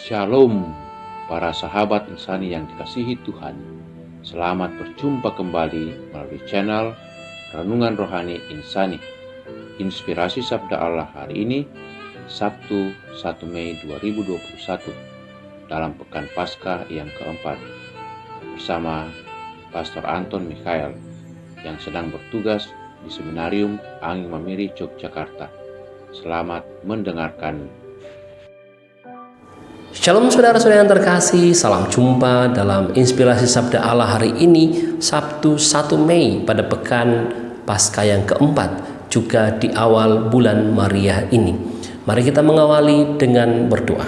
Shalom, para sahabat insani yang dikasihi Tuhan. Selamat berjumpa kembali melalui channel Renungan Rohani Insani. Inspirasi Sabda Allah hari ini, Sabtu 1 Mei 2021, dalam Pekan Paskah yang keempat, bersama Pastor Anton Mikhael yang sedang bertugas di Seminarium Angin Mamiri, Yogyakarta. Selamat mendengarkan. Shalom saudara-saudara yang terkasih, salam jumpa dalam Inspirasi Sabda Allah hari ini, Sabtu 1 Mei pada Pekan Paskah yang keempat, juga di awal bulan Maria ini. Mari kita mengawali dengan berdoa.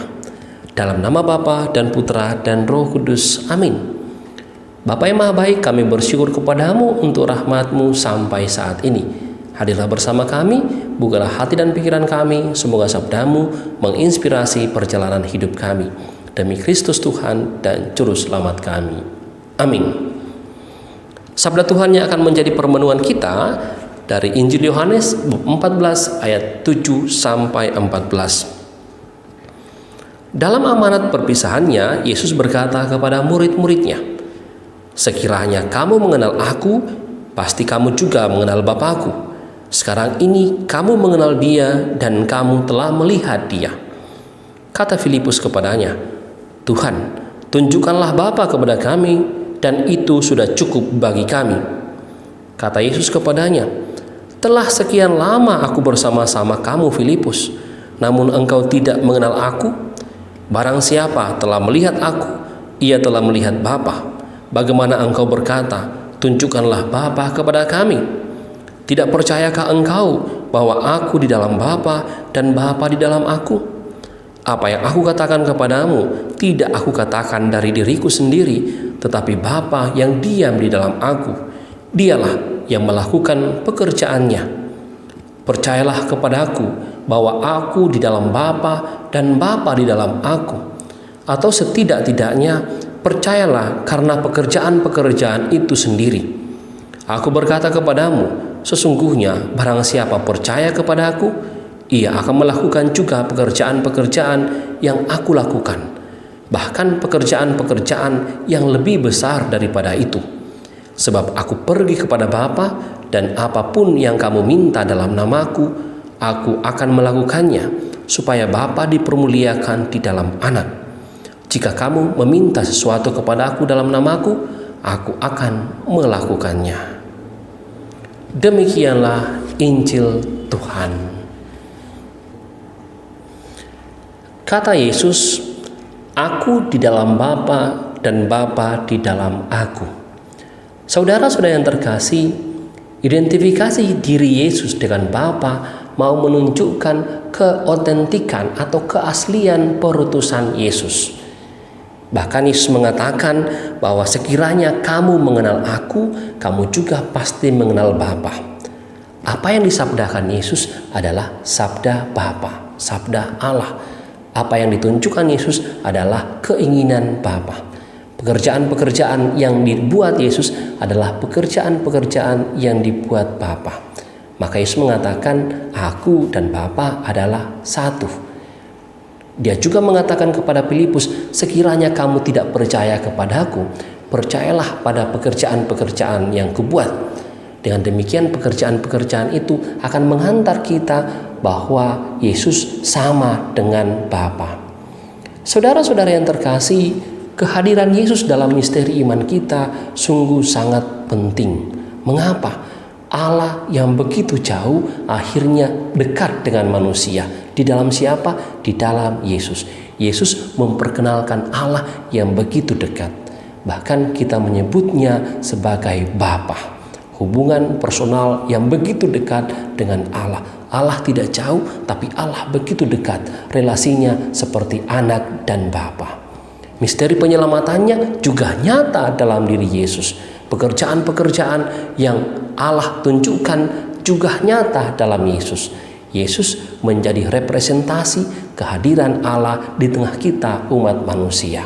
Dalam nama Bapa dan Putra dan Roh Kudus, amin. Bapa yang Maha Baik, kami bersyukur kepadamu untuk rahmat-Mu sampai saat ini. Hadirlah bersama kami, bukalah hati dan pikiran kami, semoga sabda-Mu menginspirasi perjalanan hidup kami. Demi Kristus Tuhan dan Juru Selamat kami. Amin. Sabda Tuhan yang akan menjadi permenuhan kita dari Injil Yohanes bab 14 ayat 7 sampai 14. Dalam amanat perpisahannya, Yesus berkata kepada murid-muridnya, "Sekiranya kamu mengenal aku, pasti kamu juga mengenal Bapa-Ku. Sekarang ini kamu mengenal Dia dan kamu telah melihat Dia." Kata Filipus kepadanya, "Tuhan, tunjukkanlah Bapa kepada kami, dan itu sudah cukup bagi kami." Kata Yesus kepadanya, "Telah sekian lama aku bersama-sama kamu, Filipus, namun engkau tidak mengenal aku? Barang siapa telah melihat aku, ia telah melihat Bapa. Bagaimana engkau berkata, 'Tunjukkanlah Bapa kepada kami'? Tidak percayakah engkau bahwa aku di dalam Bapa dan Bapa di dalam aku? Apa yang aku katakan kepadamu, tidak aku katakan dari diriku sendiri, tetapi Bapa yang diam di dalam aku, Dialah yang melakukan pekerjaannya. Percayalah kepadaku bahwa aku di dalam Bapa dan Bapa di dalam aku. Atau setidak-tidaknya percayalah karena pekerjaan-pekerjaan itu sendiri. Aku berkata kepadamu, sesungguhnya barang siapa percaya kepada aku, ia akan melakukan juga pekerjaan-pekerjaan yang aku lakukan, bahkan pekerjaan-pekerjaan yang lebih besar daripada itu. Sebab aku pergi kepada Bapa, dan apapun yang kamu minta dalam namaku, aku akan melakukannya, supaya Bapa dipermuliakan di dalam Anak. Jika kamu meminta sesuatu kepada aku dalam namaku, aku akan melakukannya." Demikianlah Injil Tuhan. Kata Yesus, "Aku di dalam Bapa dan Bapa di dalam aku." Saudara-saudara yang terkasih, identifikasi diri Yesus dengan Bapa mau menunjukkan keotentikan atau keaslian perutusan Yesus. Bahkan Yesus mengatakan bahwa sekiranya kamu mengenal aku, kamu juga pasti mengenal Bapa. Apa yang disabdakan Yesus adalah sabda Bapa, sabda Allah. Apa yang ditunjukkan Yesus adalah keinginan Bapa. Pekerjaan-pekerjaan yang dibuat Yesus adalah pekerjaan-pekerjaan yang dibuat Bapa. Maka Yesus mengatakan, "Aku dan Bapa adalah satu." Dia juga mengatakan kepada Filipus, "Sekiranya kamu tidak percaya kepadaku, percayalah pada pekerjaan-pekerjaan yang kubuat." Dengan demikian pekerjaan-pekerjaan itu akan menghantar kita bahwa Yesus sama dengan Bapa. Saudara-saudara yang terkasih, kehadiran Yesus dalam misteri iman kita sungguh sangat penting. Mengapa? Allah yang begitu jauh akhirnya dekat dengan manusia. Di dalam siapa? Di dalam Yesus. Yesus memperkenalkan Allah yang begitu dekat. Bahkan kita menyebutnya sebagai Bapa. Hubungan personal yang begitu dekat dengan Allah. Allah tidak jauh, tapi Allah begitu dekat. Relasinya seperti anak dan Bapa. Misteri penyelamatannya juga nyata dalam diri Yesus. Pekerjaan-pekerjaan yang Allah tunjukkan juga nyata dalam Yesus. Yesus menjadi representasi kehadiran Allah di tengah kita umat manusia.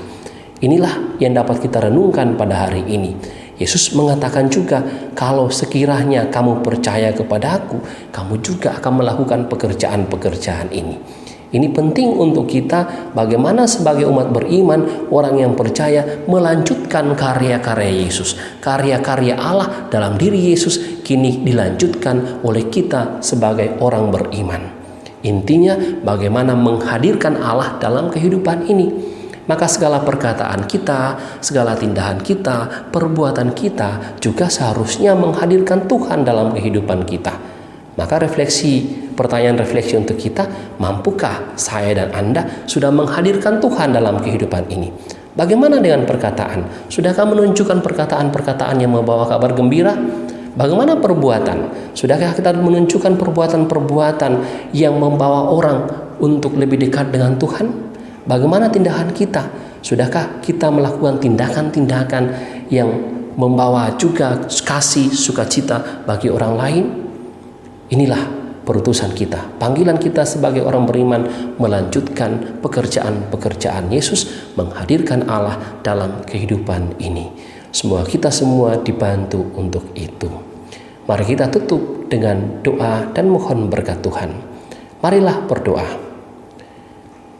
Inilah yang dapat kita renungkan pada hari ini. Yesus mengatakan juga, "Kalau sekiranya kamu percaya kepada aku, kamu juga akan melakukan pekerjaan-pekerjaan ini." Ini penting untuk kita bagaimana sebagai umat beriman, orang yang percaya melanjutkan karya-karya Yesus. Karya-karya Allah dalam diri Yesus kini dilanjutkan oleh kita sebagai orang beriman. Intinya bagaimana menghadirkan Allah dalam kehidupan ini. Maka segala perkataan kita, segala tindakan kita, perbuatan kita juga seharusnya menghadirkan Tuhan dalam kehidupan kita. Maka pertanyaan refleksi untuk kita, mampukah saya dan Anda sudah menghadirkan Tuhan dalam kehidupan ini? Bagaimana dengan perkataan? Sudahkah menunjukkan perkataan-perkataan yang membawa kabar gembira? Bagaimana perbuatan? Sudahkah kita menunjukkan perbuatan-perbuatan yang membawa orang untuk lebih dekat dengan Tuhan? Bagaimana tindakan kita? Sudahkah kita melakukan tindakan-tindakan yang membawa juga kasih, sukacita bagi orang lain? Inilah perutusan kita, panggilan kita sebagai orang beriman melanjutkan pekerjaan-pekerjaan Yesus, menghadirkan Allah dalam kehidupan ini. Semoga kita semua dibantu untuk itu. Mari kita tutup dengan doa dan mohon berkat Tuhan. Marilah berdoa.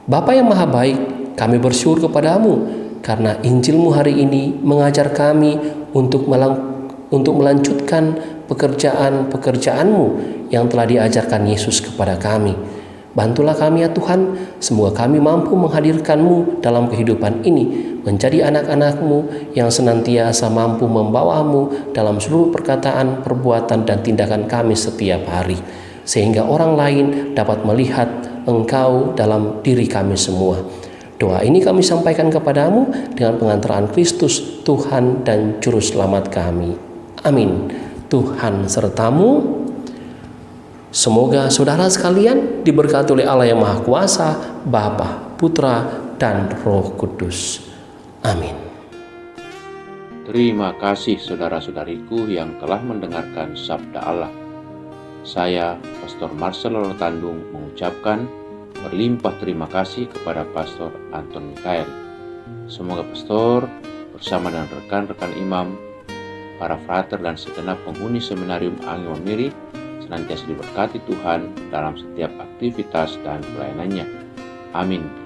Bapa yang maha baik, kami bersyukur kepadamu karena Injil-Mu hari ini mengajar kami untuk melanjutkan pekerjaan-pekerjaan-Mu yang telah diajarkan Yesus kepada kami. Bantulah kami ya Tuhan, semoga kami mampu menghadirkan-Mu dalam kehidupan ini, menjadi anak-anak-Mu yang senantiasa mampu membawa-Mu dalam seluruh perkataan, perbuatan, dan tindakan kami setiap hari, sehingga orang lain dapat melihat Engkau dalam diri kami semua. Doa ini kami sampaikan kepadamu dengan pengantaran Kristus, Tuhan dan Juru Selamat kami. Amin. Tuhan sertamu. Semoga saudara sekalian diberkati oleh Allah yang Maha Kuasa, Bapa, Putra, dan Roh Kudus. Amin. Terima kasih saudara-saudariku yang telah mendengarkan Sabda Allah. Saya, Pastor Marcel Lolotandung, mengucapkan berlimpah terima kasih kepada Pastor Anton Mikael. Semoga Pastor bersama dengan rekan-rekan imam, para frater dan segenap penghuni seminarium Angin Mamiri senantiasa diberkati Tuhan dalam setiap aktivitas dan pelayanannya. Amin.